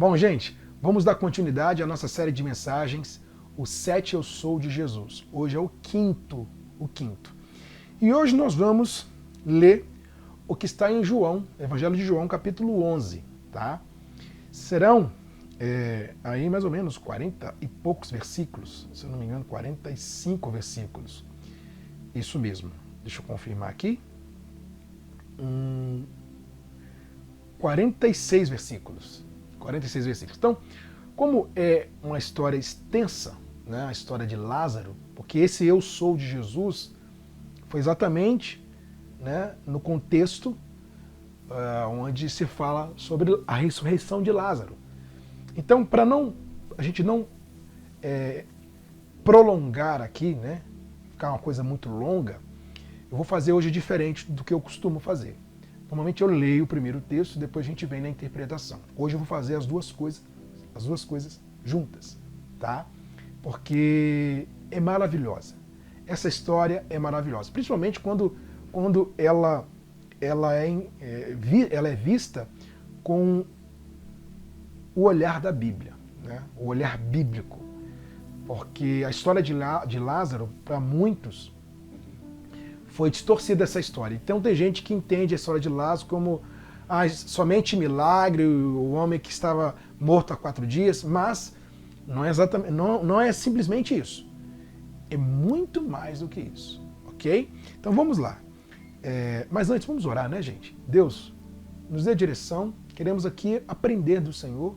Bom, gente, vamos dar continuidade à nossa série de mensagens, o 7 Eu Sou de Jesus. Hoje é o quinto. E hoje nós vamos ler o que está em João, Evangelho de João, capítulo 11, tá? Serão aí mais ou menos 40 e poucos versículos, se eu não me engano, 45 versículos. Isso mesmo. Deixa eu confirmar aqui. 46 versículos. 46 versículos. Então, como é uma história extensa, né, a história de Lázaro, porque esse Eu Sou de Jesus foi exatamente, né, no contexto onde se fala sobre a ressurreição de Lázaro. Então, para a gente não prolongar aqui, né, ficar uma coisa muito longa, eu vou fazer hoje diferente do que eu costumo fazer. Normalmente eu leio o primeiro texto e depois a gente vem na interpretação. Hoje eu vou fazer as duas coisas juntas, tá? Porque é maravilhosa. Essa história é maravilhosa, principalmente quando ela é vista com o olhar da Bíblia, né? O olhar bíblico. Porque a história de Lázaro, para muitos, foi distorcida essa história. Então tem gente que entende a história de Lázaro como somente milagre, o homem que estava morto há 4 dias, mas não é simplesmente isso. É muito mais do que isso, ok? Então vamos lá. Mas antes vamos orar, né, gente? Deus, nos dê direção, queremos aqui aprender do Senhor,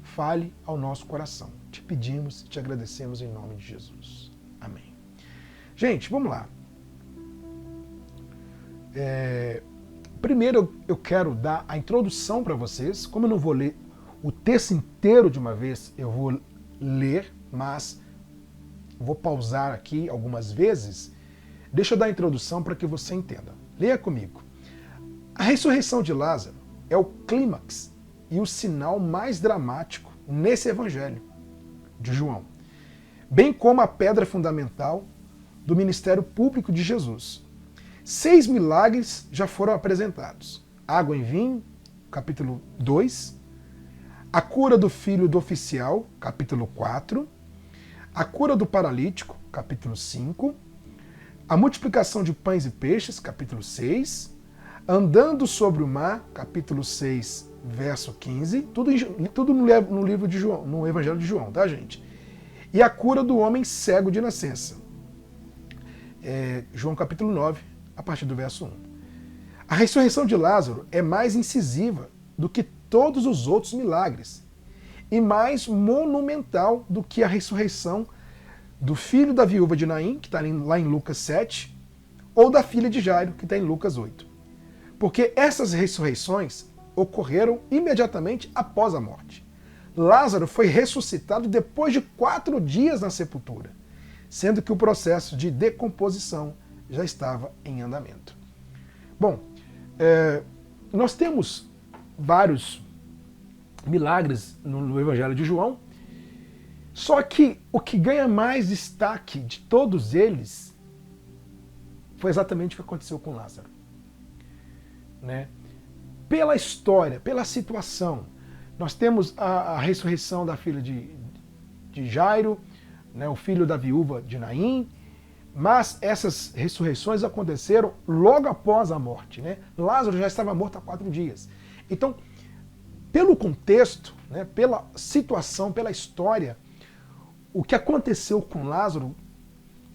fale ao nosso coração. Te pedimos e te agradecemos em nome de Jesus. Amém. Gente, vamos lá. Primeiro eu quero dar a introdução para vocês. Como eu não vou ler o texto inteiro de uma vez, eu vou ler, mas vou pausar aqui algumas vezes. Deixa eu dar a introdução para que você entenda. Leia comigo. A ressurreição de Lázaro é o clímax e o sinal mais dramático nesse evangelho de João, bem como a pedra fundamental do ministério público de Jesus. 6 milagres já foram apresentados. Água em vinho, capítulo 2. A cura do filho do oficial, capítulo 4. A cura do paralítico, capítulo 5. A multiplicação de pães e peixes, capítulo 6. Andando sobre o mar, capítulo 6, verso 15. Tudo no livro de João, no Evangelho de João, tá, gente? E a cura do homem cego de nascença. João capítulo 9, a partir do verso 1. A ressurreição de Lázaro é mais incisiva do que todos os outros milagres e mais monumental do que a ressurreição do filho da viúva de Naim, que está lá em Lucas 7, ou da filha de Jairo, que está em Lucas 8. Porque essas ressurreições ocorreram imediatamente após a morte. Lázaro foi ressuscitado depois de 4 dias na sepultura, sendo que o processo de decomposição já estava em andamento. Bom, nós temos vários milagres no Evangelho de João, só que o que ganha mais destaque de todos eles foi exatamente o que aconteceu com Lázaro. Né? Pela história, pela situação, nós temos a ressurreição da filha de Jairo, né, o filho da viúva de Naim, mas essas ressurreições aconteceram logo após a morte. Né? Lázaro já estava morto há 4 dias. Então, pelo contexto, né, pela situação, pela história, o que aconteceu com Lázaro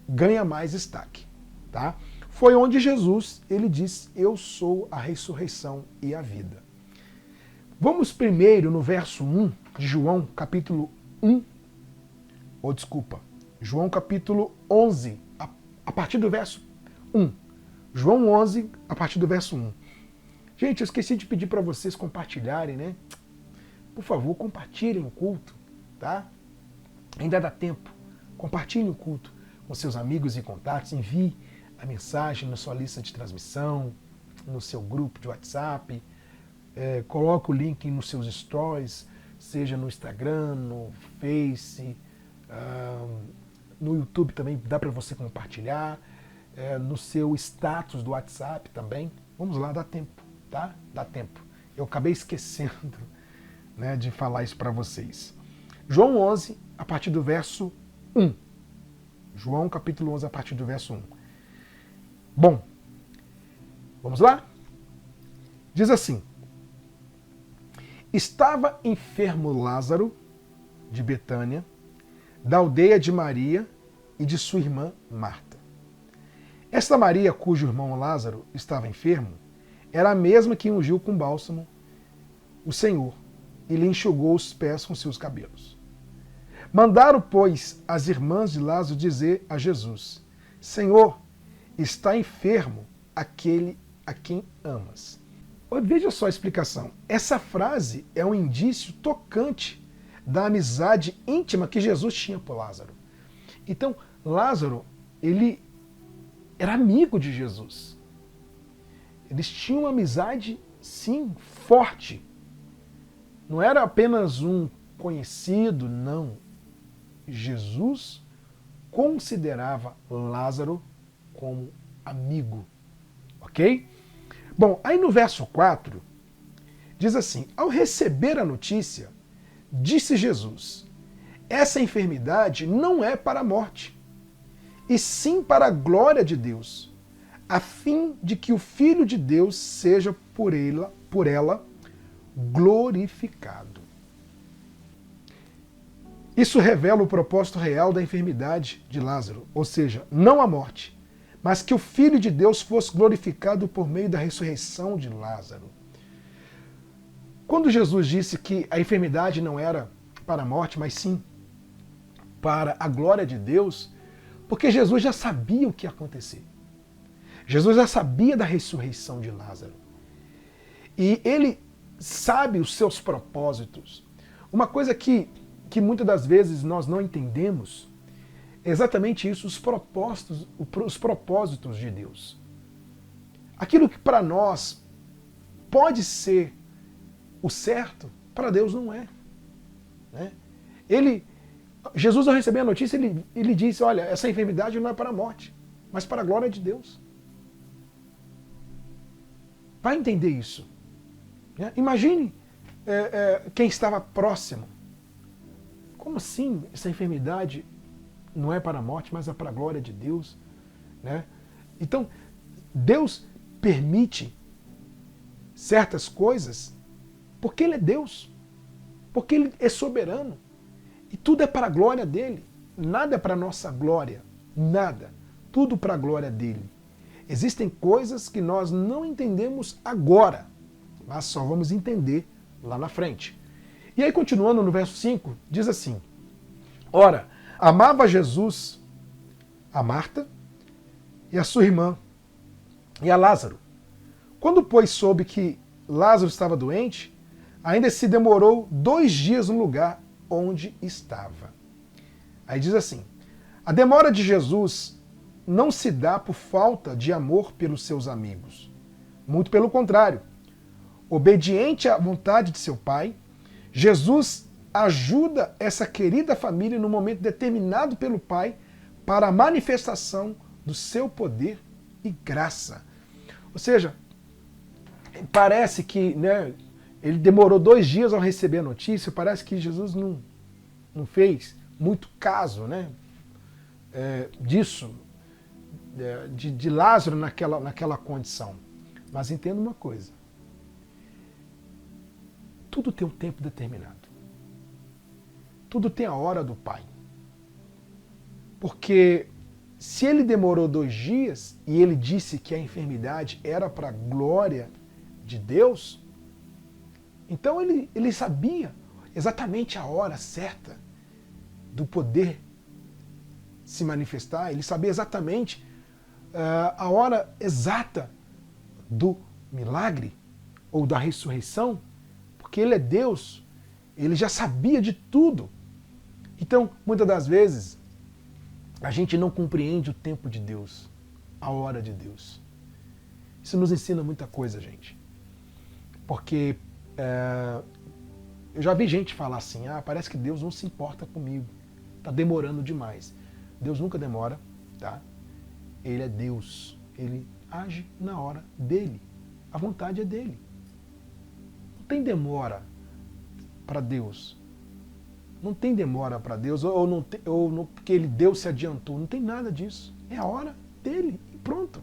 ganha mais destaque. Tá? Foi onde Jesus ele disse: eu sou a ressurreição e a vida. Vamos primeiro no verso 1 de João, capítulo 1, João capítulo 11, a partir do verso 1. João 11, a partir do verso 1. Gente, eu esqueci de pedir para vocês compartilharem, né? Por favor, compartilhem o culto, tá? Ainda dá tempo. Compartilhem o culto com seus amigos e contatos, envie a mensagem na sua lista de transmissão, no seu grupo de WhatsApp, coloque o link nos seus stories, seja no Instagram, no Face, no YouTube também dá para você compartilhar, no seu status do WhatsApp também. Vamos lá, dá tempo, tá? Dá tempo. Eu acabei esquecendo né, de falar isso para vocês. João 11, a partir do verso 1. João capítulo 11, a partir do verso 1. Bom, vamos lá? Diz assim: estava enfermo Lázaro, de Betânia, da aldeia de Maria e de sua irmã Marta. Esta Maria, cujo irmão Lázaro estava enfermo, era a mesma que ungiu com bálsamo o Senhor e lhe enxugou os pés com seus cabelos. Mandaram, pois, as irmãs de Lázaro dizer a Jesus: Senhor, está enfermo aquele a quem amas. Veja só a explicação. Essa frase é um indício tocante da amizade íntima que Jesus tinha por Lázaro. Então, Lázaro, ele era amigo de Jesus. Eles tinham uma amizade, sim, forte. Não era apenas um conhecido, não. Jesus considerava Lázaro como amigo. Ok? Bom, aí no verso 4, diz assim: ao receber a notícia, disse Jesus: essa enfermidade não é para a morte, e sim para a glória de Deus, a fim de que o Filho de Deus seja por ela glorificado. Isso revela o propósito real da enfermidade de Lázaro, ou seja, não a morte, mas que o Filho de Deus fosse glorificado por meio da ressurreição de Lázaro. Quando Jesus disse que a enfermidade não era para a morte, mas sim para a glória de Deus, porque Jesus já sabia o que ia acontecer. Jesus já sabia da ressurreição de Lázaro. E ele sabe os seus propósitos. Uma coisa que muitas das vezes nós não entendemos é exatamente isso, os propósitos de Deus. Aquilo que para nós pode ser o certo, para Deus não é. Né? Jesus, ao receber a notícia, ele disse: olha, essa enfermidade não é para a morte, mas para a glória de Deus. Vai entender isso. Né? Imagine quem estava próximo. Como assim essa enfermidade não é para a morte, mas é para a glória de Deus? Né? Então, Deus permite certas coisas porque Ele é Deus, porque Ele é soberano. E tudo é para a glória dEle. Nada é para a nossa glória. Nada. Tudo para a glória dEle. Existem coisas que nós não entendemos agora, mas só vamos entender lá na frente. E aí, continuando no verso 5, diz assim: ora, amava Jesus a Marta e a sua irmã e a Lázaro. Quando, pois, soube que Lázaro estava doente, ainda se demorou 2 dias no lugar onde estava. Aí diz assim: a demora de Jesus não se dá por falta de amor pelos seus amigos. Muito pelo contrário. Obediente à vontade de seu Pai, Jesus ajuda essa querida família no momento determinado pelo Pai para a manifestação do seu poder e graça. Ou seja, parece que, né, ele demorou 2 dias ao receber a notícia, parece que Jesus não fez muito caso, né, disso, de Lázaro naquela condição. Mas entenda uma coisa: tudo tem um tempo determinado. Tudo tem a hora do Pai. Porque se ele demorou 2 dias e ele disse que a enfermidade era para a glória de Deus, então ele sabia exatamente a hora certa do poder se manifestar, ele sabia exatamente a hora exata do milagre ou da ressurreição, porque ele é Deus, ele já sabia de tudo. Então, muitas das vezes, a gente não compreende o tempo de Deus, a hora de Deus. Isso nos ensina muita coisa, gente. Porque eu já vi gente falar assim: parece que Deus não se importa comigo, está demorando demais. Deus nunca demora, tá? Ele é Deus, ele age na hora dele, a vontade é dele. Não tem demora. para Deus. Não tem demora para Deus, ou porque Deus se adiantou. Não tem nada disso. É a hora dele e pronto.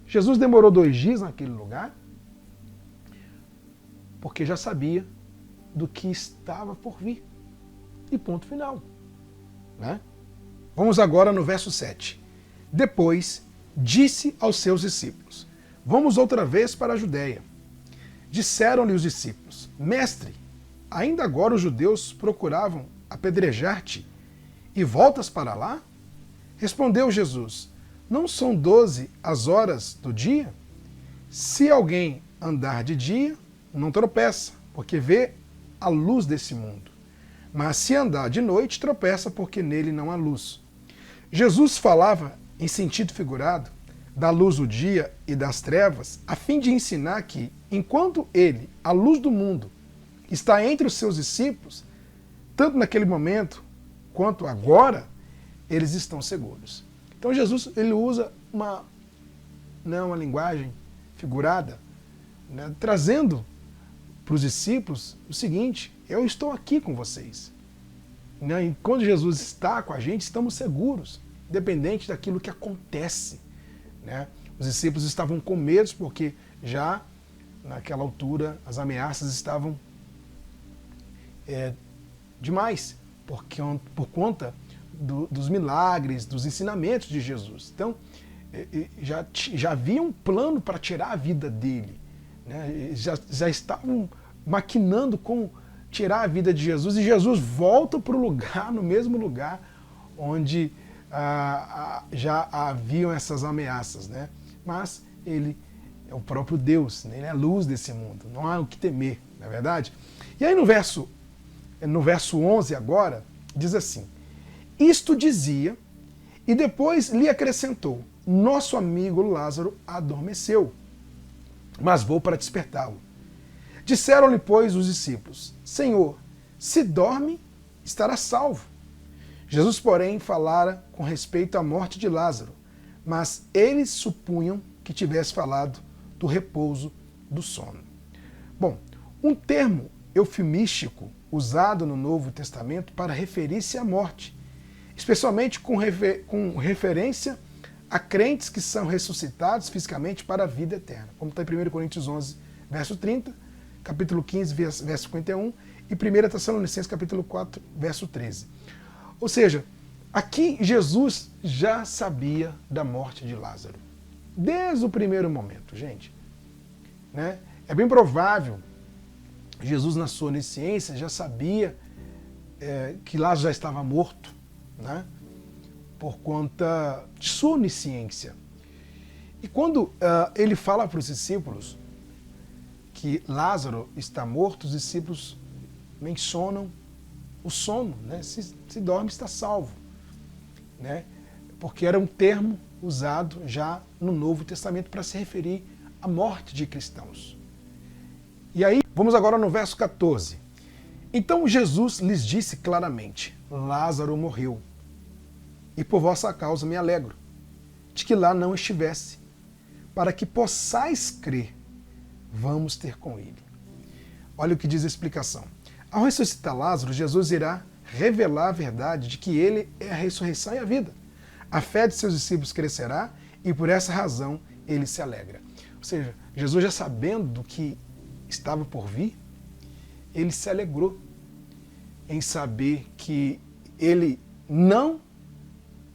Jesus demorou 2 dias naquele lugar porque já sabia do que estava por vir. E ponto final. Né? Vamos agora no verso 7. Depois disse aos seus discípulos. Vamos outra vez para a Judéia. Disseram-lhe os discípulos: Mestre, ainda agora os judeus procuravam apedrejar-te e voltas para lá? Respondeu Jesus: Não são 12 as horas do dia? Se alguém andar de dia, não tropeça, porque vê a luz desse mundo. Mas se andar de noite, tropeça, porque nele não há luz. Jesus falava, em sentido figurado, da luz do dia e das trevas, a fim de ensinar que, enquanto ele, a luz do mundo, está entre os seus discípulos, tanto naquele momento quanto agora, eles estão seguros. Então Jesus ele usa uma linguagem figurada, né, trazendo para os discípulos o seguinte: eu estou aqui com vocês. Né, e quando Jesus está com a gente, estamos seguros, independente daquilo que acontece. Né? Os discípulos estavam com medo porque já naquela altura as ameaças estavam demais, por conta dos milagres, dos ensinamentos de Jesus. Então, já havia um plano para tirar a vida dele. Né? Já estavam maquinando como tirar a vida de Jesus, e Jesus volta para o lugar, no mesmo lugar onde já haviam essas ameaças. Né? Mas ele é o próprio Deus, né? Ele é a luz desse mundo, não há o que temer, não é verdade? E aí no verso 11 agora, diz assim: Isto dizia, e depois lhe acrescentou: Nosso amigo Lázaro adormeceu, mas vou para despertá-lo. Disseram-lhe, pois, os discípulos: Senhor, se dorme, estará salvo. Jesus, porém, falara com respeito à morte de Lázaro, mas eles supunham que tivesse falado do repouso do sono. Bom, um termo eufemístico usado no Novo Testamento para referir-se à morte, especialmente com referência a crentes que são ressuscitados fisicamente para a vida eterna, como está em 1 Coríntios 11, verso 30, capítulo 15, verso 51, e 1 Tessalonicenses, capítulo 4, verso 13. Ou seja, aqui Jesus já sabia da morte de Lázaro, desde o primeiro momento, gente. Né? É bem provável, Jesus na sua onisciência já sabia que Lázaro já estava morto, né? Por conta de sua onisciência. E quando ele fala para os discípulos que Lázaro está morto, os discípulos mencionam o sono, né? Se dorme, está salvo. Né? Porque era um termo usado já no Novo Testamento para se referir à morte de cristãos. E aí, vamos agora no verso 14. Então Jesus lhes disse claramente: Lázaro morreu, e por vossa causa me alegro, de que lá não estivesse, para que possais crer, vamos ter com ele. Olha o que diz a explicação. Ao ressuscitar Lázaro, Jesus irá revelar a verdade de que ele é a ressurreição e a vida. A fé de seus discípulos crescerá e por essa razão ele se alegra. Ou seja, Jesus já sabendo do que estava por vir, ele se alegrou em saber que ele não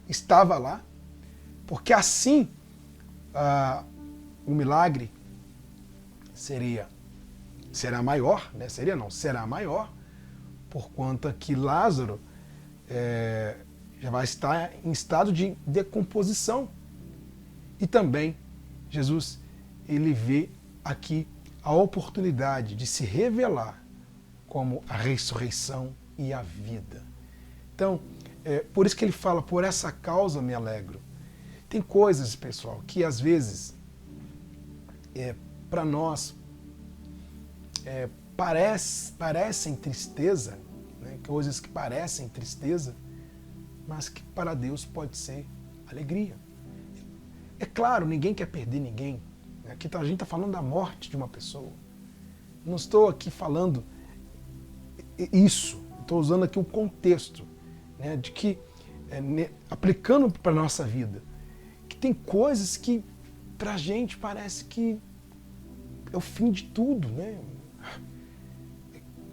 estava lá, porque assim o milagre será maior, né? Será maior, por conta que Lázaro já vai estar em estado de decomposição. E também Jesus ele vê aqui a oportunidade de se revelar como a ressurreição e a vida. Então, por isso que ele fala: por essa causa me alegro. Tem coisas, pessoal, que às vezes para nós parecem tristeza, né? Coisas que parecem tristeza, mas que para Deus pode ser alegria. É claro, ninguém quer perder ninguém. Aqui a gente está falando da morte de uma pessoa. Não estou aqui falando isso, estou usando aqui o contexto, né, de que, aplicando para a nossa vida, que tem coisas que para a gente parece que é o fim de tudo, né?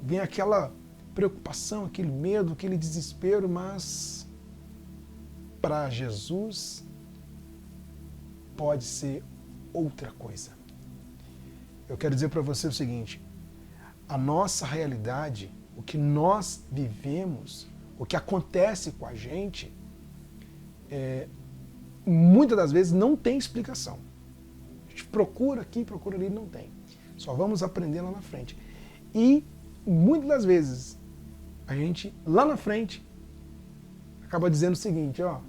Vem aquela preocupação, aquele medo, aquele desespero, mas para Jesus pode ser outra coisa. Eu quero dizer para você o seguinte: a nossa realidade, o que nós vivemos, o que acontece com a gente, muitas das vezes não tem explicação. A gente procura aqui, procura ali, não tem. Só vamos aprender lá na frente. E muitas das vezes a gente lá na frente acaba dizendo o seguinte: ó,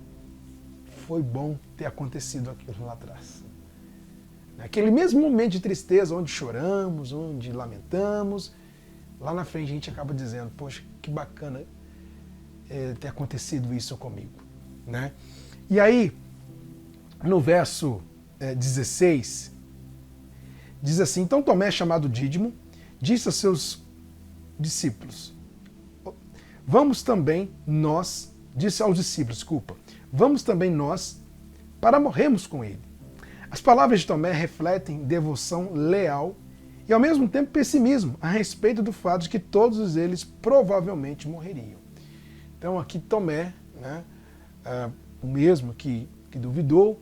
foi bom ter acontecido aquilo lá atrás. Naquele mesmo momento de tristeza, onde choramos, onde lamentamos, lá na frente a gente acaba dizendo: poxa, que bacana ter acontecido isso comigo, né? E aí, no verso 16, diz assim: então Tomé, chamado Dídimo, disse a seus discípulos, vamos também nós, disse aos discípulos, vamos também nós para morrermos com ele. As palavras de Tomé refletem devoção leal e ao mesmo tempo pessimismo a respeito do fato de que todos eles provavelmente morreriam. Então aqui Tomé, né, o mesmo que duvidou,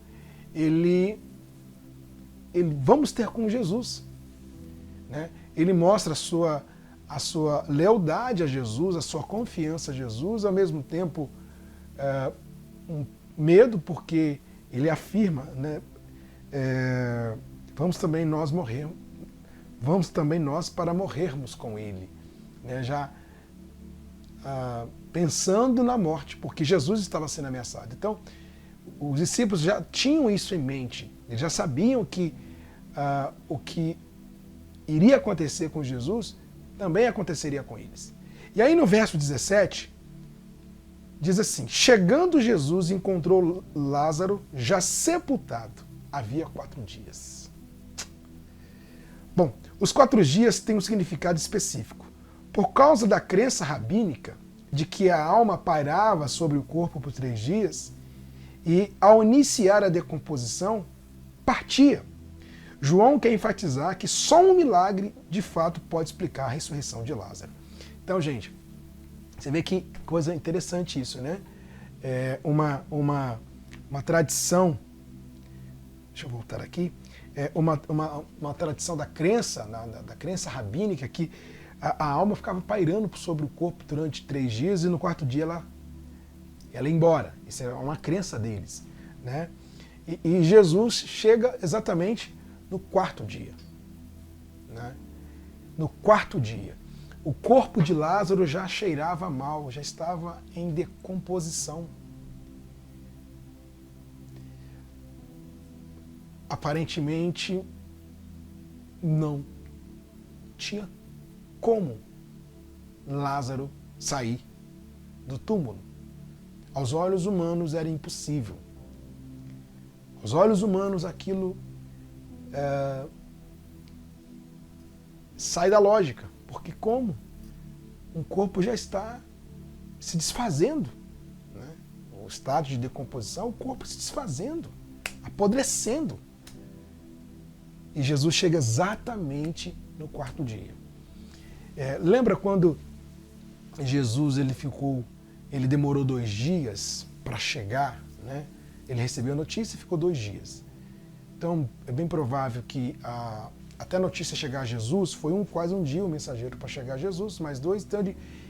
ele vamos ter com Jesus, né? Ele mostra a sua lealdade a Jesus, a sua confiança a Jesus, ao mesmo tempo um medo, porque ele afirma, né, vamos também nós para morrermos com ele, né, já pensando na morte, porque Jesus estava sendo ameaçado. Então, os discípulos já tinham isso em mente, eles já sabiam que o que iria acontecer com Jesus também aconteceria com eles. E aí no verso 17, diz assim: chegando Jesus encontrou Lázaro já sepultado, havia 4 dias. Bom, os 4 dias têm um significado específico. Por causa da crença rabínica de que a alma pairava sobre o corpo por 3 dias, e ao iniciar a decomposição, partia. João quer enfatizar que só um milagre, de fato, pode explicar a ressurreição de Lázaro. Então, gente, você vê que coisa interessante isso, né? Uma tradição, deixa eu voltar aqui, uma tradição da crença, da crença rabínica, que a alma ficava pairando sobre o corpo durante 3 dias e no 4º dia ela ia embora. Isso é uma crença deles, né? E Jesus chega exatamente no 4º dia, né? No 4º dia. O corpo de Lázaro já cheirava mal, já estava em decomposição. Aparentemente, não tinha como Lázaro sair do túmulo. Aos olhos humanos era impossível. Aos olhos humanos aquilo sai da lógica. Porque como? Um corpo já está se desfazendo, né? O estado de decomposição, o corpo se desfazendo, apodrecendo. E Jesus chega exatamente no 4º dia. Lembra quando Jesus ele demorou 2 dias para chegar, né? Ele recebeu a notícia e ficou 2 dias. Então é bem provável que até a notícia chegar a Jesus, foi quase um dia o mensageiro para chegar a Jesus, mais 2, então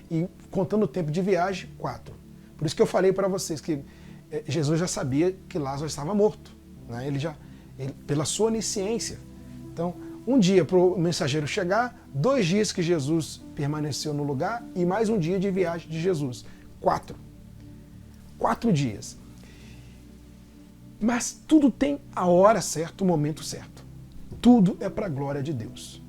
e contando o tempo de viagem, 4. Por isso que eu falei para vocês que Jesus já sabia que Lázaro estava morto, né? Ele pela sua onisciência. Então, um dia para o mensageiro chegar, 2 dias que Jesus permaneceu no lugar e mais um dia de viagem de Jesus. 4 dias. Mas tudo tem a hora certa, o momento certo. Tudo é para a glória de Deus.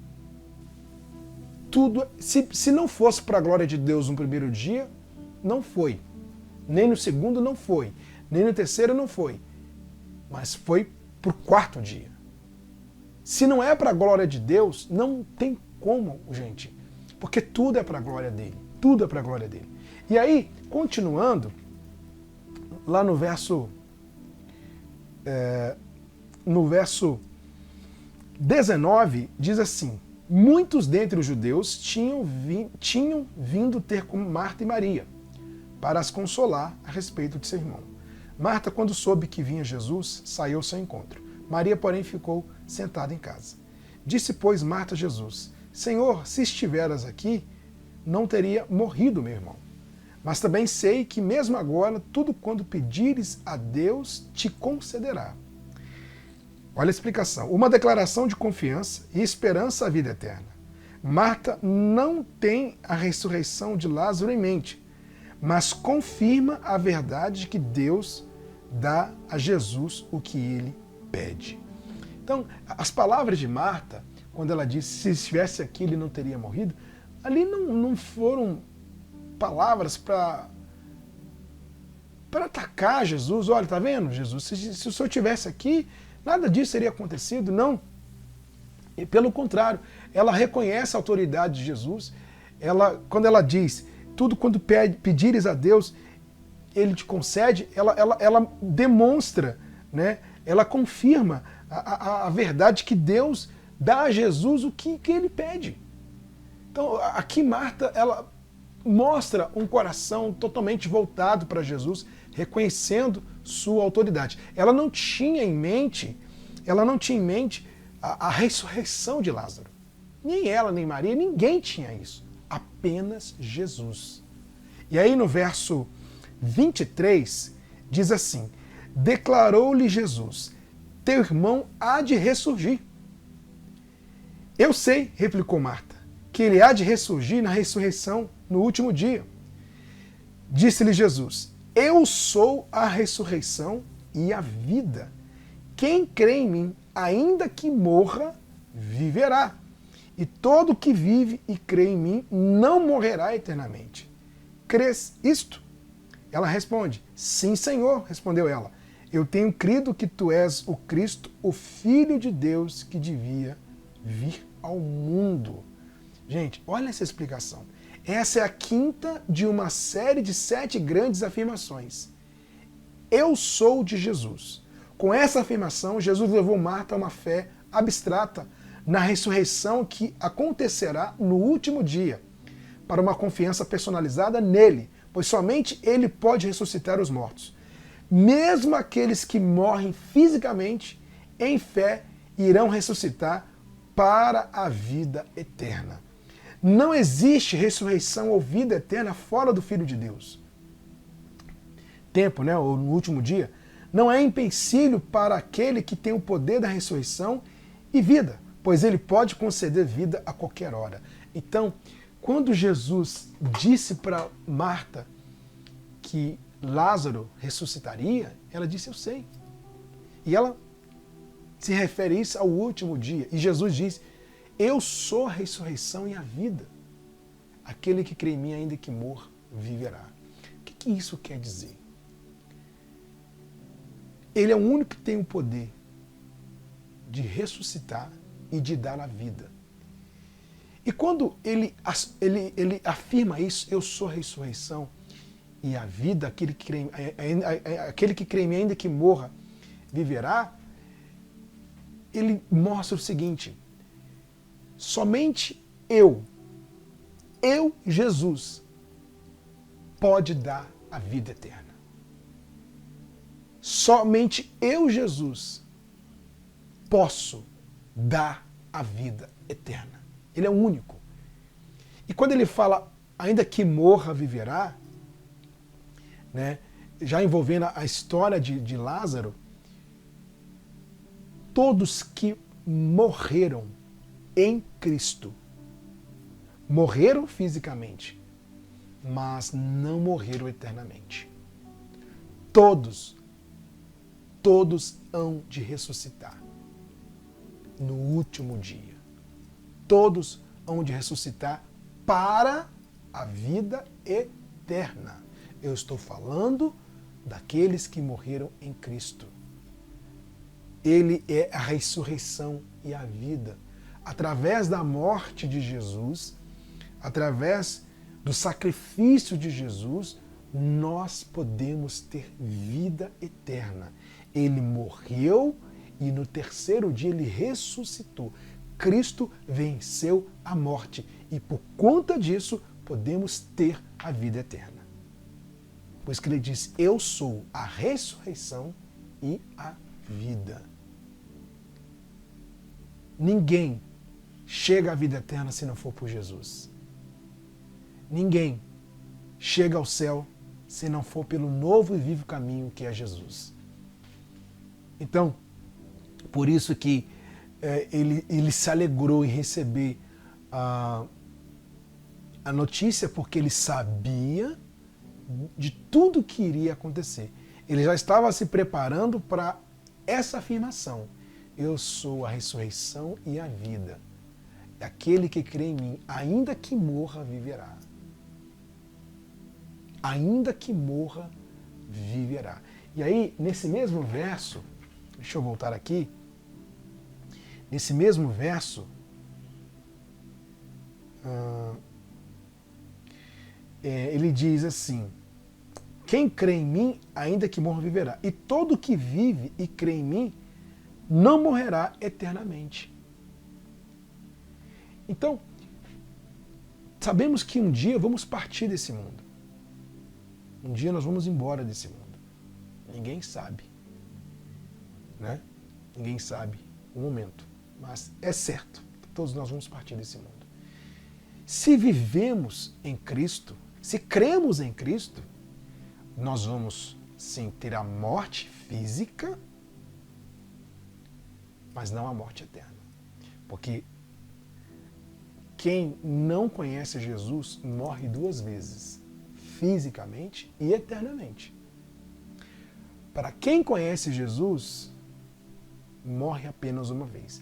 Tudo, se não fosse para a glória de Deus no 1º dia, não foi. Nem no 2º não foi. Nem no 3º não foi. Mas foi para o 4º dia. Se não é para a glória de Deus, não tem como, gente. Porque tudo é para a glória dele. tudo é para a glória dele. E aí, continuando, lá no verso 19, diz assim: muitos dentre os judeus tinham vindo ter com Marta e Maria para as consolar a respeito de seu irmão. Marta, quando soube que vinha Jesus, saiu ao seu encontro. Maria, porém, ficou sentada em casa. Disse, pois, Marta a Jesus: Senhor, se estiveras aqui, não teria morrido meu irmão. Mas também sei que mesmo agora, tudo quanto pedires a Deus te concederá. Olha a explicação. Uma declaração de confiança e esperança à vida eterna. Marta não tem a ressurreição de Lázaro em mente, mas confirma a verdade de que Deus dá a Jesus o que ele pede. Então, as palavras de Marta, quando ela disse, se estivesse aqui ele não teria morrido, ali não foram palavras para atacar Jesus. Olha, tá vendo, Jesus? Se o senhor estivesse aqui, nada disso teria acontecido. Não. E pelo contrário, ela reconhece a autoridade de Jesus. Quando ela diz, tudo quando pedires a Deus, ele te concede, ela demonstra, né? Ela confirma a verdade que Deus dá a Jesus o que ele pede. Então, aqui Marta, ela mostra um coração totalmente voltado para Jesus, reconhecendo sua autoridade. Ela não tinha em mente a ressurreição de Lázaro. Nem ela, nem Maria, ninguém tinha isso. Apenas Jesus. E aí no verso 23, diz assim: declarou-lhe Jesus, teu irmão há de ressurgir. Eu sei, replicou Marta, que ele há de ressurgir na ressurreição no último dia. Disse-lhe Jesus, eu sou a ressurreição e a vida. Quem crê em mim, ainda que morra, viverá. E todo que vive e crê em mim não morrerá eternamente. Crês isto? Ela responde, sim, Senhor, respondeu ela. Eu tenho crido que tu és o Cristo, o Filho de Deus que devia vir ao mundo. Gente, olha essa explicação. Essa é a quinta de uma série de 7 grandes afirmações. Eu sou de Jesus. Com essa afirmação, Jesus levou Marta a uma fé abstrata na ressurreição que acontecerá no último dia, para uma confiança personalizada nele, pois somente ele pode ressuscitar os mortos. Mesmo aqueles que morrem fisicamente, em fé, irão ressuscitar para a vida eterna. Não existe ressurreição ou vida eterna fora do Filho de Deus. Tempo, né, ou no último dia, não é empecilho para aquele que tem o poder da ressurreição e vida, pois ele pode conceder vida a qualquer hora. Então, quando Jesus disse para Marta que Lázaro ressuscitaria, ela disse, eu sei. E ela se refere isso ao último dia. E Jesus diz, eu sou a ressurreição e a vida. Aquele que crê em mim, ainda que morra, viverá. O que isso quer dizer? Ele é o único que tem o poder de ressuscitar e de dar a vida. E quando ele afirma isso, eu sou a ressurreição e a vida, aquele que crê em mim, ainda que morra, viverá, ele mostra o seguinte, somente eu, Jesus, pode dar a vida eterna. Somente eu, Jesus, posso dar a vida eterna. Ele é o único. E quando ele fala, ainda que morra, viverá, né, já envolvendo a história de Lázaro, todos que morreram em Cristo, morreram fisicamente, mas não morreram eternamente. Todos hão de ressuscitar no último dia. Todos hão de ressuscitar para a vida eterna. Eu estou falando daqueles que morreram em Cristo. Ele é a ressurreição e a vida. Através da morte de Jesus, através do sacrifício de Jesus, nós podemos ter vida eterna. Ele morreu e no terceiro dia ele ressuscitou. Cristo venceu a morte e por conta disso podemos ter a vida eterna. Pois que ele diz, eu sou a ressurreição e a vida. Ninguém chega à vida eterna se não for por Jesus. Ninguém chega ao céu se não for pelo novo e vivo caminho que é Jesus. Então, por isso que ele se alegrou em receber a notícia, porque ele sabia de tudo que iria acontecer. Ele já estava se preparando para essa afirmação. Eu sou a ressurreição e a vida. Aquele que crê em mim, ainda que morra, viverá. Ainda que morra, viverá. E aí, nesse mesmo verso, deixa eu voltar aqui, nesse mesmo verso, ele diz assim, quem crê em mim, ainda que morra, viverá. E todo que vive e crê em mim, não morrerá eternamente. Então, sabemos que um dia vamos partir desse mundo. Um dia nós vamos embora desse mundo. Ninguém sabe. Né? Ninguém sabe o momento. Mas é certo que todos nós vamos partir desse mundo. Se vivemos em Cristo, se cremos em Cristo, nós vamos sim ter a morte física, mas não a morte eterna. Porque quem não conhece Jesus morre duas vezes, fisicamente e eternamente. Para quem conhece Jesus, morre apenas uma vez.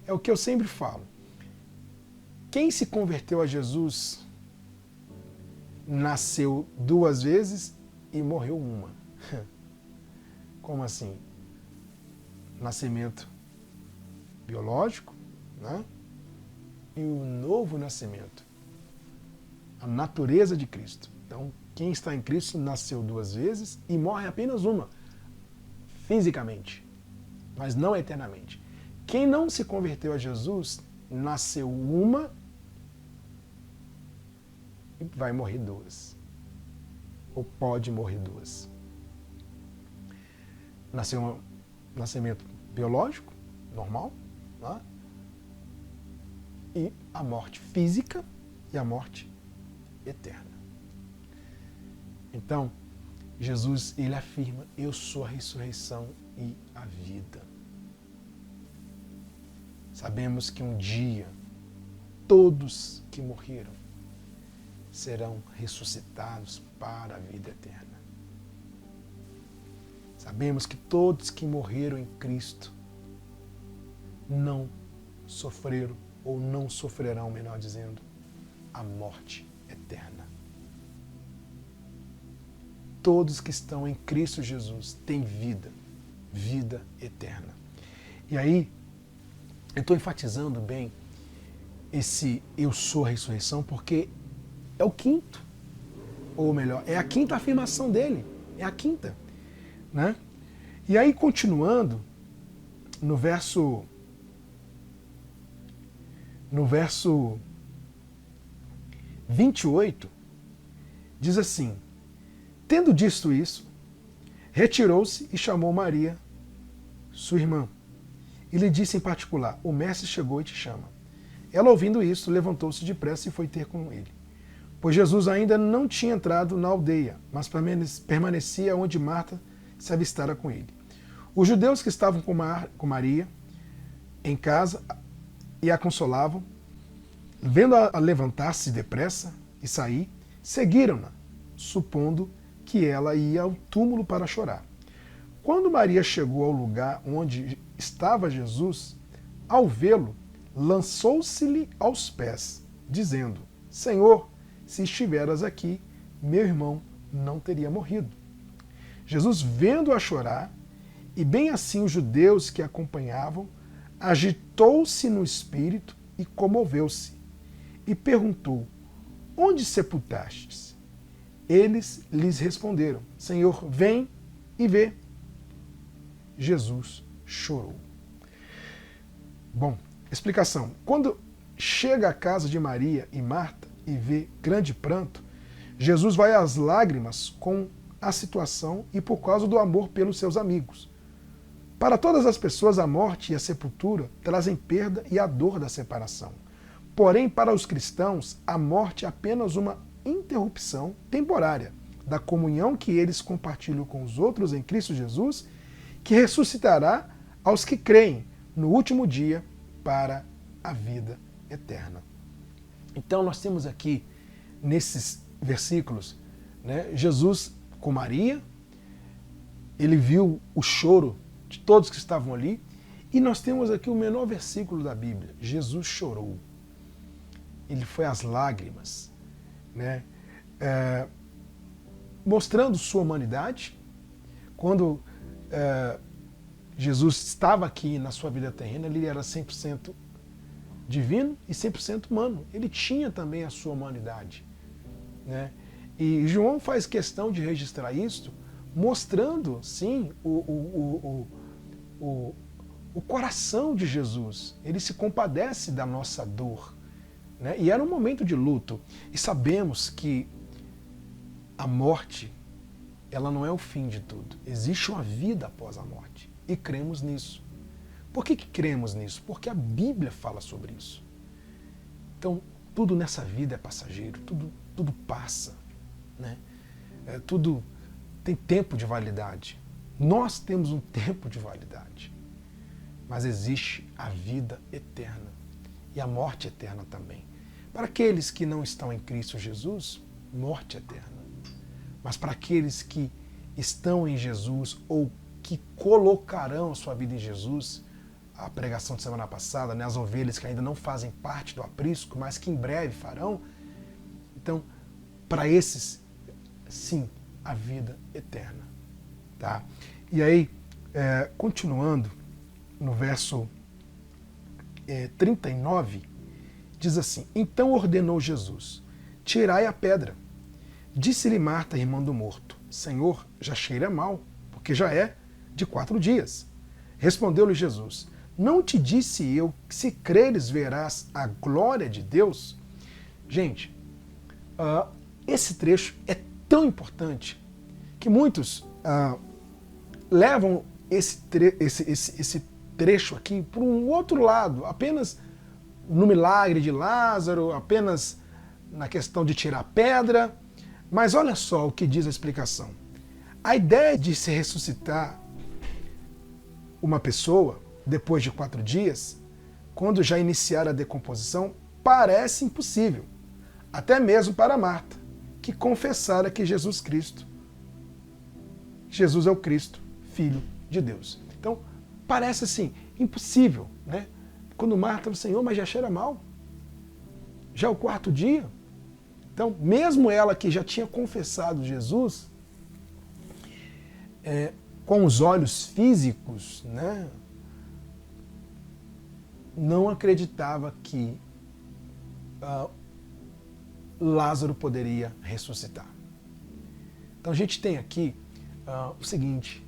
É o que eu sempre falo. Quem se converteu a Jesus nasceu duas vezes e morreu uma. Como assim? Nascimento biológico, né? E o novo nascimento, a natureza de Cristo. Então, quem está em Cristo nasceu duas vezes e morre apenas uma, fisicamente, mas não eternamente. Quem não se converteu a Jesus nasceu uma e vai morrer duas. Ou pode morrer duas. Nasceu um nascimento biológico, normal, né? E a morte física e a morte eterna. Então, Jesus, ele afirma, eu sou a ressurreição e a vida. Sabemos que um dia todos que morreram serão ressuscitados para a vida eterna. Sabemos que todos que morreram em Cristo não sofreram ou não sofrerão, melhor dizendo, a morte eterna. Todos que estão em Cristo Jesus têm vida, vida eterna. E aí, eu estou enfatizando bem esse eu sou a ressurreição, porque é o quinto, ou melhor, é a quinta afirmação dele, é a quinta, né? E aí, continuando, no verso 28, diz assim, tendo dito isso, retirou-se e chamou Maria, sua irmã, e lhe disse em particular, o mestre chegou e te chama. Ela, ouvindo isso, levantou-se depressa e foi ter com ele. Pois Jesus ainda não tinha entrado na aldeia, mas permanecia onde Marta se avistara com ele. Os judeus que estavam com Maria em casa e a consolavam, vendo-a levantar-se depressa e sair, seguiram-na, supondo que ela ia ao túmulo para chorar. Quando Maria chegou ao lugar onde estava Jesus, ao vê-lo, lançou-se-lhe aos pés, dizendo, Senhor, se estiveras aqui, meu irmão não teria morrido. Jesus, vendo-a chorar, e bem assim os judeus que a acompanhavam, agitou-se no espírito e comoveu-se, e perguntou, onde sepultastes? Eles lhes responderam, Senhor, vem e vê. Jesus chorou. Bom, explicação. Quando chega à casa de Maria e Marta e vê grande pranto, Jesus vai às lágrimas com a situação e por causa do amor pelos seus amigos. Para todas as pessoas, a morte e a sepultura trazem perda e a dor da separação. Porém, para os cristãos, a morte é apenas uma interrupção temporária da comunhão que eles compartilham com os outros em Cristo Jesus, que ressuscitará aos que creem no último dia para a vida eterna. Então nós temos aqui, nesses versículos, né, Jesus com Maria, ele viu o choro de todos que estavam ali, e nós temos aqui o menor versículo da Bíblia, Jesus chorou. Ele foi às lágrimas, né, mostrando sua humanidade. Quando Jesus estava aqui na sua vida terrena, ele era 100% divino e 100% humano. Ele tinha também a sua humanidade, né? E João faz questão de registrar isso, mostrando, sim, o coração de Jesus. Ele se compadece da nossa dor, né? E era um momento de luto. E sabemos que a morte, ela não é o fim de tudo. Existe uma vida após a morte. E cremos nisso. Por que cremos nisso? Porque a Bíblia fala sobre isso. Então, tudo nessa vida é passageiro, tudo passa, né? Tudo tem tempo de validade. Nós temos um tempo de validade. Mas existe a vida eterna e a morte eterna também. Para aqueles que não estão em Cristo Jesus, morte eterna. Mas para aqueles que estão em Jesus ou que colocarão sua vida em Jesus, a pregação de semana passada, né, as ovelhas que ainda não fazem parte do aprisco, mas que em breve farão, então, para esses, sim, a vida eterna. Tá? E aí, continuando, no verso 39, diz assim, então ordenou Jesus, tirai a pedra. Disse-lhe Marta, irmã do morto, Senhor, já cheira mal, porque já é de 4 dias. Respondeu-lhe Jesus, não te disse eu que se creres verás a glória de Deus? Gente, esse trecho é tão importante que muitos levam esse trecho aqui para um outro lado, apenas no milagre de Lázaro, apenas na questão de tirar a pedra. Mas olha só o que diz a explicação. A ideia de se ressuscitar uma pessoa depois de 4 dias, quando já iniciar a decomposição, parece impossível. Até mesmo para Marta, que confessara que Jesus é o Cristo, Filho de Deus. Então, parece assim, impossível, né? Quando Marta falou, Senhor, mas já cheira mal. Já é o 4º dia. Então, mesmo ela que já tinha confessado Jesus, com os olhos físicos, né, não acreditava que Lázaro poderia ressuscitar. Então a gente tem aqui o seguinte,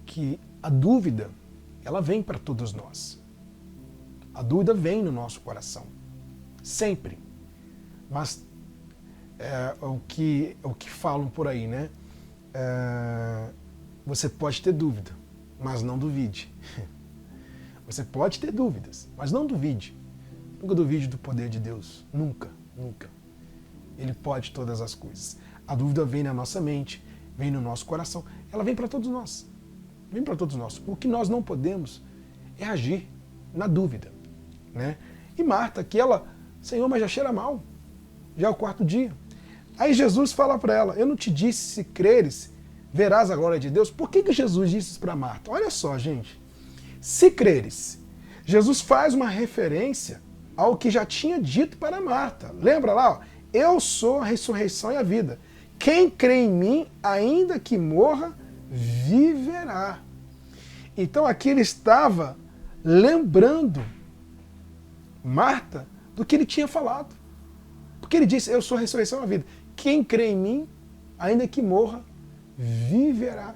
que a dúvida, ela vem para todos nós. A dúvida vem no nosso coração, sempre. Mas o que falam por aí, né? Você pode ter dúvida, mas não duvide. Você pode ter dúvidas, mas não duvide. Nunca duvide do poder de Deus. Nunca, nunca. Ele pode todas as coisas. A dúvida vem na nossa mente, vem no nosso coração. Ela vem para todos nós. Vem para todos nós. O que nós não podemos é agir na dúvida, né? E Marta, que ela, Senhor, mas já cheira mal. Já é o 4º dia. Aí Jesus fala para ela, eu não te disse, se creres, verás a glória de Deus. Por que Jesus disse isso para Marta? Olha só, gente. Se creres, Jesus faz uma referência ao que já tinha dito para Marta. Lembra lá? Ó, eu sou a ressurreição e a vida. Quem crê em mim, ainda que morra, viverá. Então aqui ele estava lembrando Marta do que ele tinha falado. Porque ele disse, eu sou a ressurreição e a vida. Quem crê em mim, ainda que morra, viverá.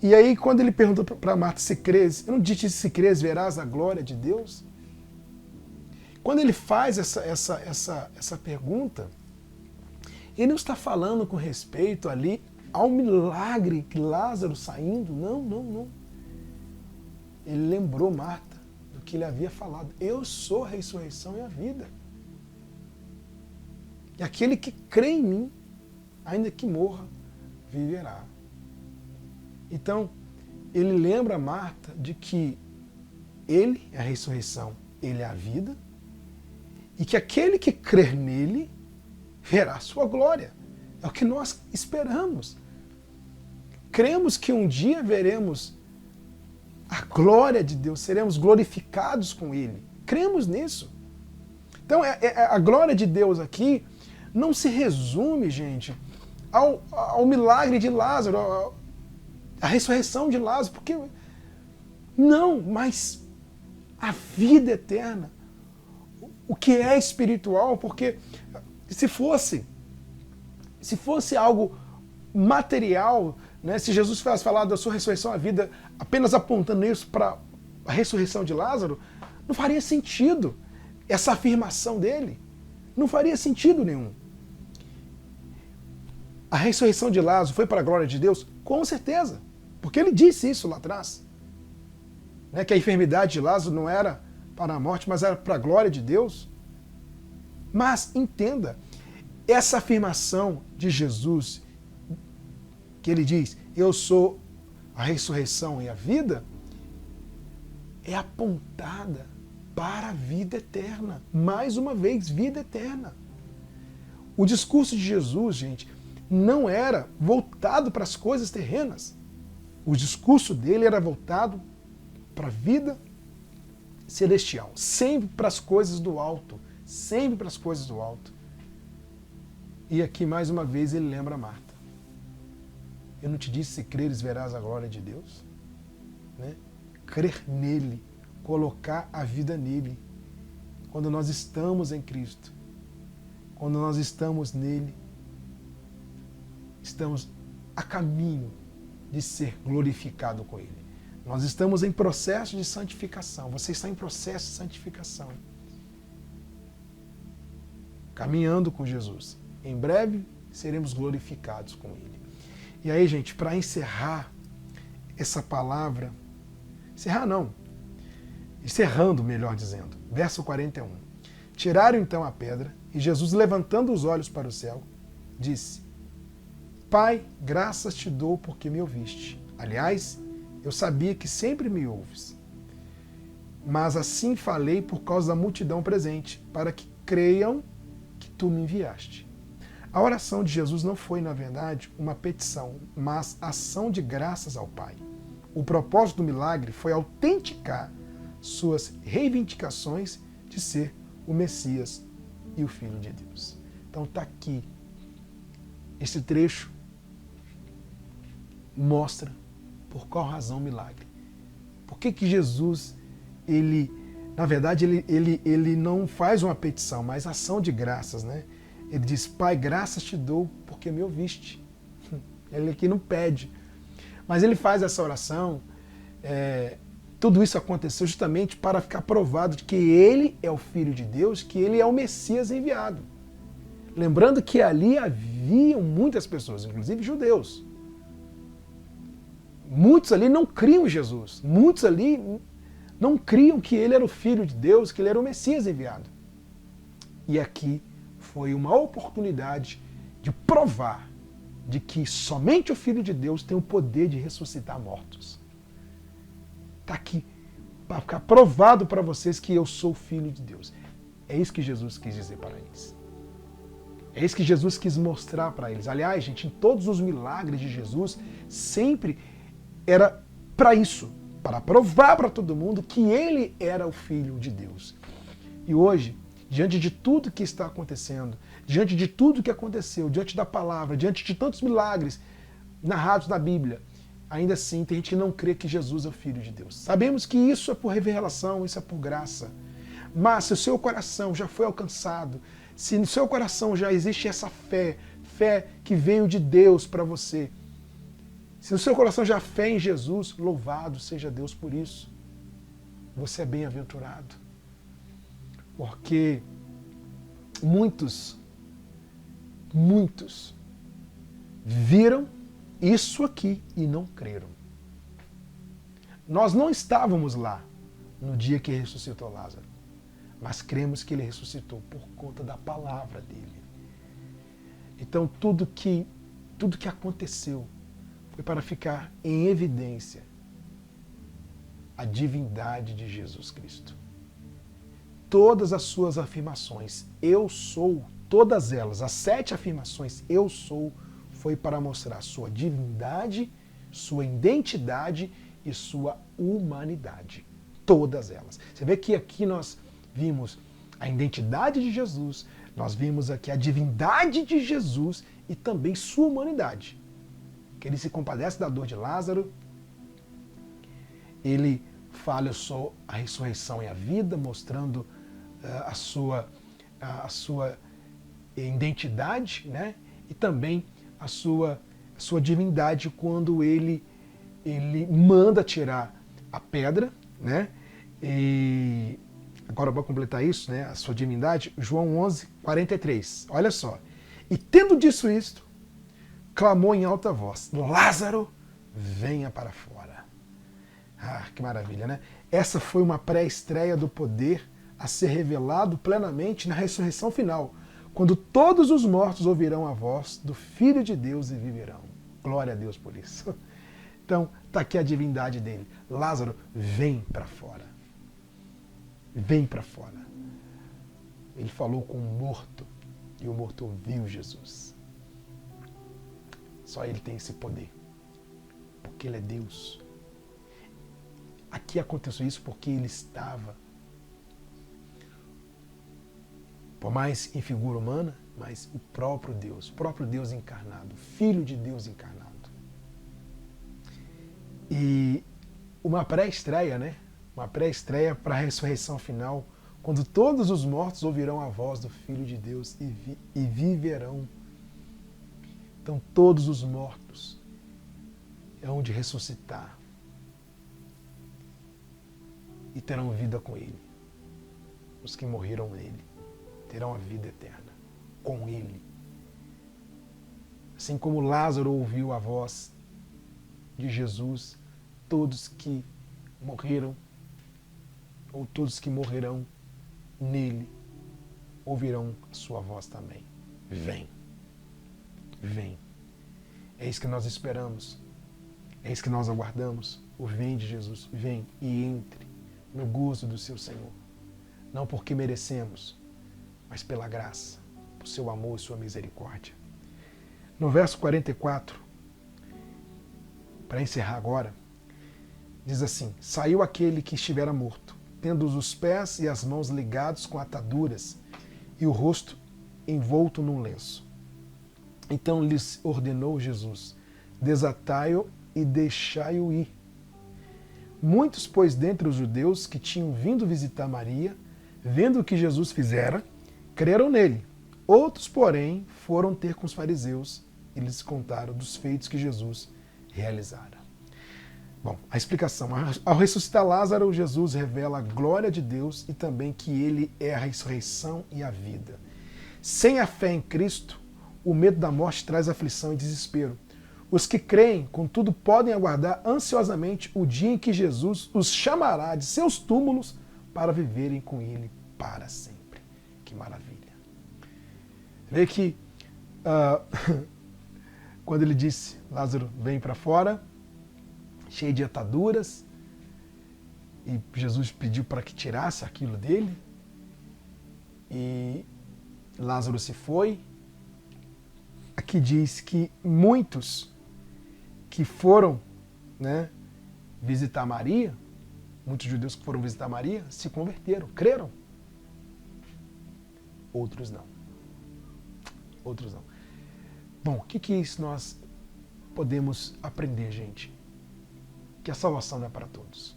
E aí, quando ele perguntou para Marta se crês, eu não disse se crês, verás a glória de Deus? Quando ele faz essa pergunta, ele não está falando com respeito ali ao milagre que Lázaro saindo. Não, não, não. Ele lembrou Marta do que ele havia falado. Eu sou a ressurreição e a vida. E aquele que crê em mim, ainda que morra, viverá. Então, ele lembra Marta de que ele é a ressurreição, ele é a vida, e que aquele que crer nele verá a sua glória. É o que nós esperamos. Cremos que um dia veremos a glória de Deus, seremos glorificados com ele. Cremos nisso. Então, a glória de Deus aqui não se resume, gente, ao milagre de Lázaro, a ressurreição de Lázaro, porque não, mas a vida eterna, o que é espiritual, porque se fosse algo material, né, se Jesus tivesse falado da sua ressurreição, a vida, apenas apontando isso para a ressurreição de Lázaro, não faria sentido essa afirmação dele. Não faria sentido nenhum. A ressurreição de Lázaro foi para a glória de Deus? Com certeza. Porque ele disse isso lá atrás. Né, que a enfermidade de Lázaro não era para a morte, mas era para a glória de Deus. Mas entenda, essa afirmação de Jesus, que ele diz, eu sou a ressurreição e a vida, é apontada para a vida eterna. Mais uma vez, vida eterna. O discurso de Jesus, gente, não era voltado para as coisas terrenas. O discurso dele era voltado para a vida celestial, sempre para as coisas do alto, sempre para as coisas do alto. E aqui, mais uma vez, ele lembra Marta. Eu não te disse, se creres, verás a glória de Deus? Né? Crer nele, colocar a vida nele. Quando nós estamos em Cristo, quando nós estamos nele, estamos a caminho de ser glorificado com ele. Nós estamos em processo de santificação. Você está em processo de santificação. Caminhando com Jesus. Em breve seremos glorificados com ele. E aí, gente, para encerrar essa palavra, encerrando, melhor dizendo, verso 41. Tiraram então a pedra e Jesus, levantando os olhos para o céu, disse, Pai, graças te dou porque me ouviste. Aliás, eu sabia que sempre me ouves. Mas assim falei por causa da multidão presente, para que creiam que tu me enviaste. A oração de Jesus não foi, na verdade, uma petição, mas ação de graças ao Pai. O propósito do milagre foi autenticar suas reivindicações de ser o Messias e o Filho de Deus. Então está aqui. Esse trecho mostra por qual razão o milagre. Por que Jesus, na verdade, ele não faz uma petição, mas ação de graças, né? Ele diz, Pai, graças te dou porque me ouviste. Ele aqui não pede. Mas ele faz essa oração, tudo isso aconteceu justamente para ficar provado de que ele é o Filho de Deus, que ele é o Messias enviado. Lembrando que ali haviam muitas pessoas, inclusive judeus. Muitos ali não criam em Jesus. Muitos ali não criam que ele era o Filho de Deus, que ele era o Messias enviado. E aqui foi uma oportunidade de provar de que somente o Filho de Deus tem o poder de ressuscitar mortos. Está aqui para ficar provado para vocês que eu sou o Filho de Deus. É isso que Jesus quis dizer para eles. É isso que Jesus quis mostrar para eles. Aliás, gente, em todos os milagres de Jesus, sempre era para isso, para provar para todo mundo que ele era o Filho de Deus. E hoje, diante de tudo que está acontecendo, diante de tudo que aconteceu, diante da palavra, diante de tantos milagres narrados na Bíblia, ainda assim tem gente que não crê que Jesus é o Filho de Deus. Sabemos que isso é por revelação, isso é por graça. Mas se o seu coração já foi alcançado, se no seu coração já existe essa fé, fé que veio de Deus para você, se no seu coração já há fé em Jesus, louvado seja Deus por isso. Você é bem-aventurado. Porque muitos viram isso aqui e não creram. Nós não estávamos lá no dia que ressuscitou Lázaro, mas cremos que ele ressuscitou por conta da palavra dele. Então tudo que aconteceu foi para ficar em evidência a divindade de Jesus Cristo. Todas as suas afirmações, eu sou, todas elas, as 7 afirmações, eu sou, foi para mostrar sua divindade, sua identidade e sua humanidade. Todas elas. Você vê que aqui nós vimos a identidade de Jesus, nós vimos aqui a divindade de Jesus e também sua humanidade. Que ele se compadece da dor de Lázaro, ele fala, eu sou a ressurreição e a vida, mostrando a sua identidade, né? E também a sua divindade quando ele manda tirar a pedra, né? E agora vou completar isso, né? A sua divindade, João 11, 43. Olha só. E tendo dito isto, clamou em alta voz, Lázaro, venha para fora. Ah, que maravilha, né? Essa foi uma pré-estreia do poder a ser revelado plenamente na ressurreição final, quando todos os mortos ouvirão a voz do Filho de Deus e viverão. Glória a Deus por isso. Então, está aqui a divindade dele. Lázaro, vem para fora. Vem para fora. Ele falou com o morto e o morto ouviu Jesus. Só ele tem esse poder, porque ele é Deus. Aqui aconteceu isso porque ele estava, por mais em figura humana, mas o próprio Deus encarnado, Filho de Deus encarnado. E uma pré-estreia, né? Uma pré-estreia para a ressurreição final, quando todos os mortos ouvirão a voz do Filho de Deus e viverão. Então todos os mortos hão de ressuscitar e terão vida com ele. Os que morreram nele terão a vida eterna com ele. Assim como Lázaro ouviu a voz de Jesus, todos que morreram ou todos que morrerão nele ouvirão a sua voz também. Vem. Vem. É isso que nós esperamos. É isso que nós aguardamos. O vem de Jesus. Vem e entre no gozo do seu Senhor. Não porque merecemos, mas pela graça, por seu amor e sua misericórdia. No verso 44, para encerrar agora, diz assim, saiu aquele que estivera morto, tendo os pés e as mãos ligados com ataduras e o rosto envolto num lenço. Então lhes ordenou Jesus, desatai-o e deixai-o ir. Muitos, pois, dentre os judeus que tinham vindo visitar Maria, vendo o que Jesus fizera, creram nele. Outros, porém, foram ter com os fariseus e lhes contaram dos feitos que Jesus realizara. Bom, a explicação. Ao ressuscitar Lázaro, Jesus revela a glória de Deus e também que ele é a ressurreição e a vida. Sem a fé em Cristo, o medo da morte traz aflição e desespero. Os que creem, contudo, podem aguardar ansiosamente o dia em que Jesus os chamará de seus túmulos para viverem com ele para sempre. Que maravilha. Vê que quando ele disse, Lázaro vem para fora, cheio de ataduras, e Jesus pediu para que tirasse aquilo dele, e Lázaro se foi. Aqui diz que muitos que foram, né, visitar Maria, muitos judeus que foram visitar Maria, se converteram, creram. Outros não. Outros não. Bom, o que isso nós podemos aprender, gente? Que a salvação não é para todos.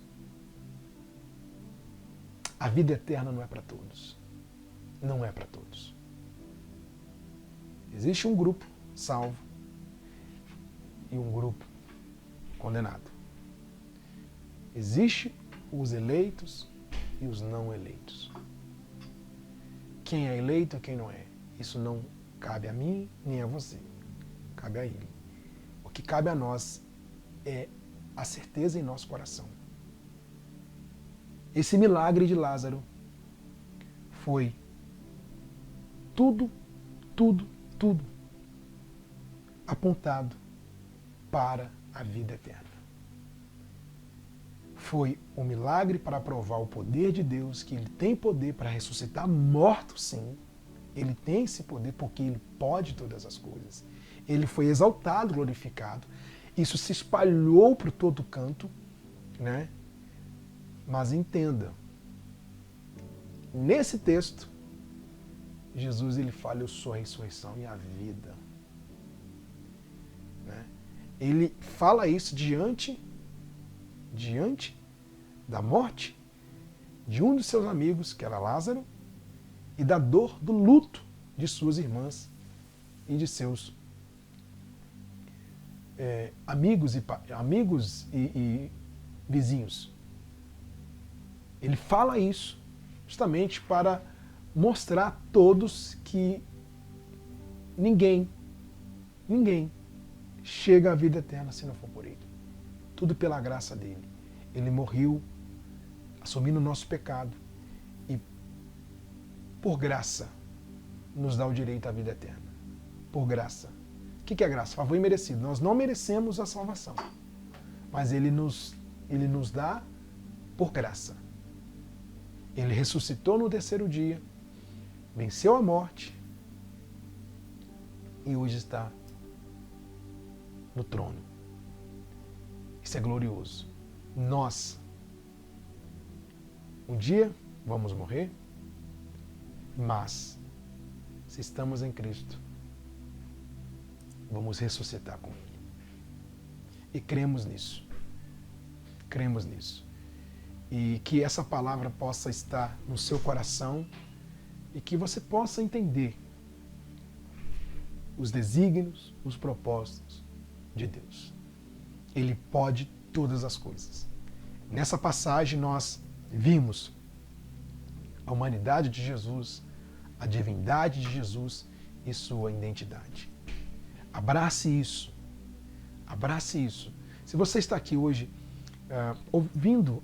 A vida eterna não é para todos. Não é para todos. Existe um grupo salvo e um grupo condenado. Existe os eleitos e os não eleitos. Quem é eleito e quem não é. Isso não cabe a mim nem a você. Cabe a ele. O que cabe a nós é a certeza em nosso coração. Esse milagre de Lázaro foi tudo apontado para a vida eterna. Foi um milagre para provar o poder de Deus, que Ele tem poder para ressuscitar mortos, sim. Ele tem esse poder porque Ele pode todas as coisas. Ele foi exaltado, glorificado. Isso se espalhou por todo canto, né? Mas entenda, nesse texto, Jesus ele fala: eu sou a ressurreição e a vida. Né? Ele fala isso diante da morte de um dos seus amigos, que era Lázaro, e da dor do luto de suas irmãs e de seus amigos e vizinhos. Ele fala isso justamente para mostrar a todos que ninguém chega à vida eterna se não for por Ele. Tudo pela graça dele. Ele morreu assumindo o nosso pecado e, por graça, nos dá o direito à vida eterna. Por graça. O que é graça? Favor imerecido. Nós não merecemos a salvação, mas Ele nos dá por graça. Ele ressuscitou no terceiro dia, venceu a morte e hoje está no trono. Isso é glorioso. Nós, um dia, vamos morrer, mas, se estamos em Cristo, vamos ressuscitar com Ele. E cremos nisso. Cremos nisso. E que essa palavra possa estar no seu coração e que você possa entender os desígnios, os propósitos de Deus. Ele pode todas as coisas. Nessa passagem nós vimos a humanidade de Jesus, a divindade de Jesus e sua identidade. Abrace isso. Abrace isso. Se você está aqui hoje ouvindo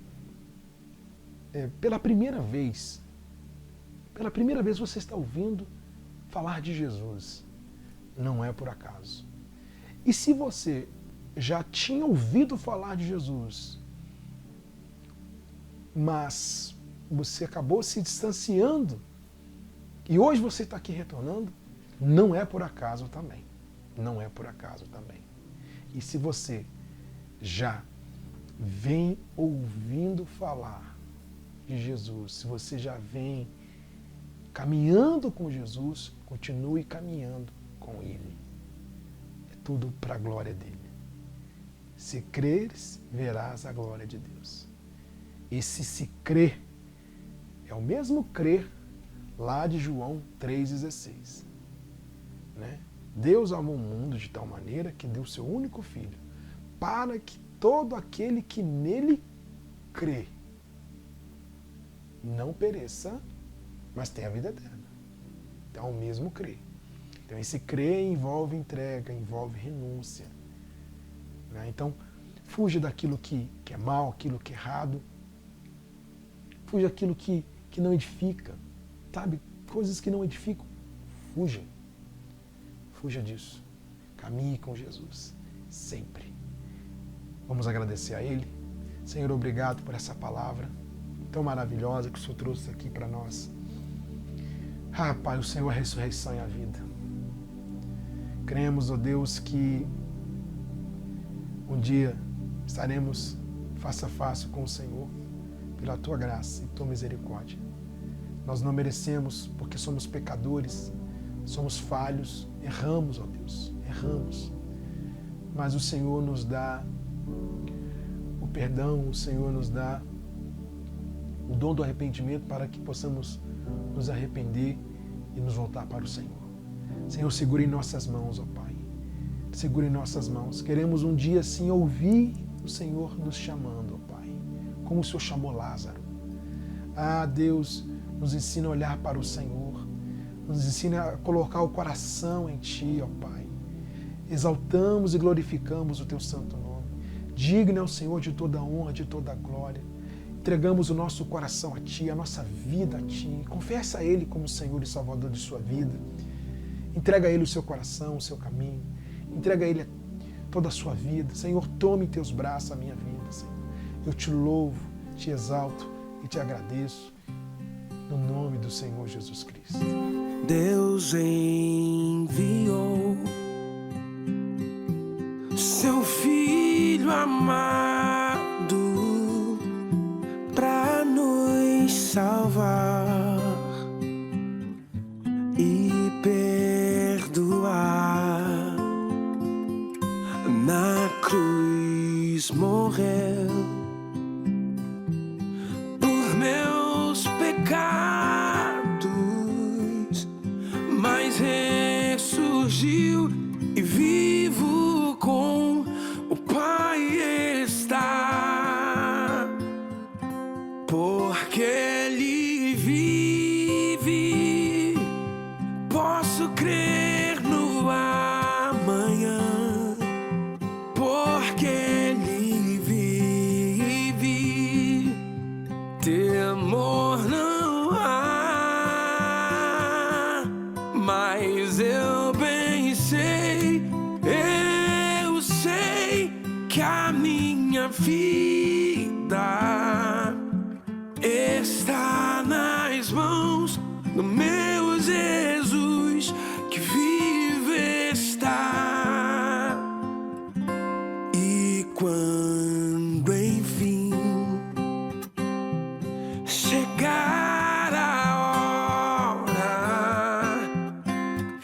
pela primeira vez você está ouvindo falar de Jesus, não é por acaso. E se você já tinha ouvido falar de Jesus, mas você acabou se distanciando e hoje você está aqui retornando, não é por acaso também. Não é por acaso também. E se você já vem ouvindo falar de Jesus, se você já vem caminhando com Jesus, continue caminhando com Ele. É tudo para a glória dele. Se creres, verás a glória de Deus. Esse se crer é o mesmo crer lá de João 3,16. Né? Deus amou o mundo de tal maneira que deu seu único Filho, para que todo aquele que nele crê não pereça, mas tenha a vida eterna. Então, o mesmo crer. Então, esse crer envolve entrega, envolve renúncia. Né? Então, fuja daquilo que é mal, aquilo que é errado. Fuja daquilo que não edifica. Sabe? Coisas que não edificam. Fuja. Fuja disso. Caminhe com Jesus. Sempre. Vamos agradecer a Ele. Senhor, obrigado por essa palavra tão maravilhosa que o Senhor trouxe aqui para nós. Ah, Pai, o Senhor é a ressurreição e a vida. Cremos, ó Deus, que um dia estaremos face a face com o Senhor pela Tua graça e Tua misericórdia. Nós não merecemos porque somos pecadores, somos falhos, erramos, ó Deus, erramos. Mas o Senhor nos dá o perdão, o Senhor nos dá o dom do arrependimento para que possamos nos arrepender e nos voltar para o Senhor. Senhor, segura em nossas mãos, ó Pai. Segura em nossas mãos. Queremos um dia, sim, ouvir o Senhor nos chamando, ó Pai, como o Senhor chamou Lázaro. Ah, Deus, nos ensina a olhar para o Senhor, nos ensina a colocar o coração em Ti, ó Pai. Exaltamos e glorificamos o Teu santo nome. Digno é o Senhor de toda a honra, de toda a glória. Entregamos o nosso coração a Ti, a nossa vida a Ti. Confessa a Ele como Senhor e Salvador de sua vida. Entrega a Ele o seu coração, o seu caminho. Entrega a Ele toda a sua vida. Senhor, tome em Teus braços a minha vida, Senhor. Eu Te louvo, Te exalto e Te agradeço. No nome do Senhor Jesus Cristo. Deus enviou Seu Filho amado para nos salvar e perdoar. Na cruz morreu por meus pecados, mas ressurgiu e vivo com o Pai está, porque Ele vive. Posso crer no amanhã, porque Ele vive. Temor não há, mas eu bem sei, eu sei que a minha vida está nas mãos do meu Jesus, que vive está. E quando enfim chegar a hora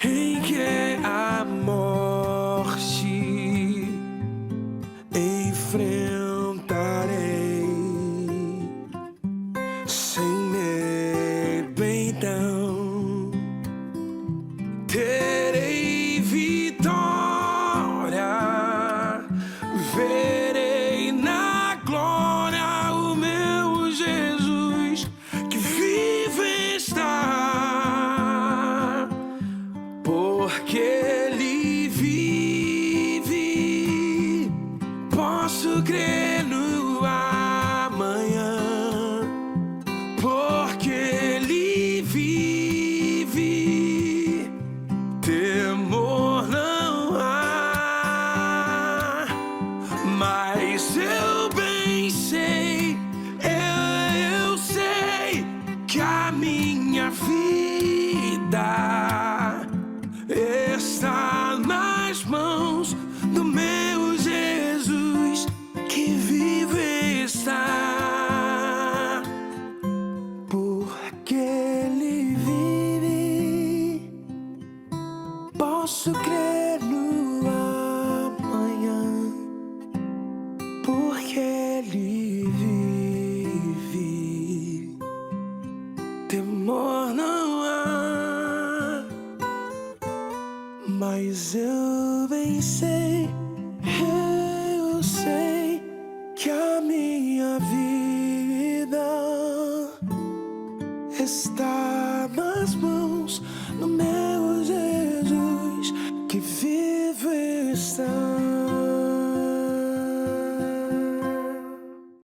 em que a morte enfrentarei, sem medo então terei vitória, verei na glória o meu Jesus, que vive está, porque Ele vive. Posso crer no amanhã, porque Ele vive. Temor não há, mas eu bem sei, eu sei que a minha vida está nas mãos do meu Jesus, que vive está, porque Ele vive. Posso crer no amanhã, porque Ele vive. Temor não há, mas eu bem sei, eu sei que a minha vida está nas mãos do meu Jesus, que vive está.